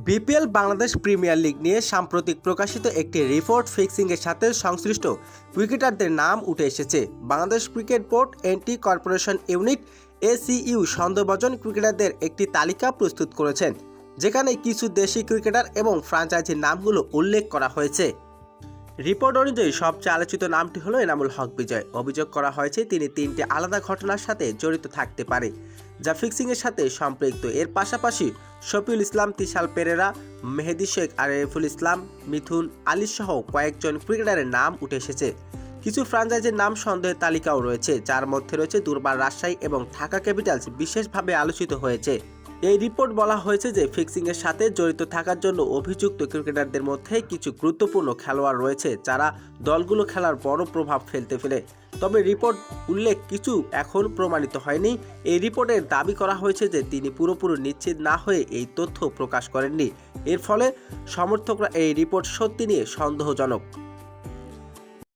BPL Bangladesh premier league নিয়ে সাম্প্রতিক প্রকাশিত একটি রিপোর্ট ফিক্সিংয়ের সাথে সংশ্লিষ্ট ক্রিকেটারদের নাম উঠে এসেছে। Bangladesh cricket board anti corporation unit ACU সন্দেহভাজন ক্রিকেটারদের একটি তালিকা প্রস্তুত করেছেন, যেখানে কিছু দেশি ক্রিকেটার এবং ফ্র্যাঞ্চাইজির নামগুলো উল্লেখ করা হয়েছে। রিপোর্ট অনুযায়ী সবচেয়ে আলোচিত নামটি হলো এনামুল হক বিজয়। অভিযোগ করা হয়েছে তিনি 3টি আলাদা ঘটনার সাথে জড়িত থাকতে পারে, যা ফিক্সিংয়ের সাথে সম্পৃক্ত। এর পাশাপাশি শফিউল ইসলাম, তিশাল পেরেরা, মেহেদী শেখ, আরিফুল ইসলাম, মিথুন আলী সহ কয়েকজন ক্রিকেটারের নাম উঠে এসেছে। কিছু ফ্র্যাঞ্চাইজির নাম সন্দেহের তালিকাও রয়েছে, যার মধ্যে রয়েছে দুর্বার রাজশাহী এবং ঢাকা ক্যাপিটালস বিশেষভাবে আলোচিত হয়েছে। এই রিপোর্ট বলা হয়েছে যে ফিক্সিংয়ের সাথে জড়িত থাকার জন্য অভিযুক্ত ক্রিকেটারদের মধ্যে কিছু গুরুত্বপূর্ণ খেলোয়াড় রয়েছে, যারা দলগুলো খেলার বড় প্রভাব ফেলতে ফেলে। তবে রিপোর্ট উল্লেখ কিছু এখন প্রমাণিত হয়নি। এই রিপোর্টের দাবি করা হয়েছে যে তিনি পুরোপুরি নিশ্চিত না হয়ে এই তথ্য প্রকাশ করেননি। এর ফলে সমর্থকরা এই রিপোর্ট সত্যি নিয়ে সন্দেহজনক।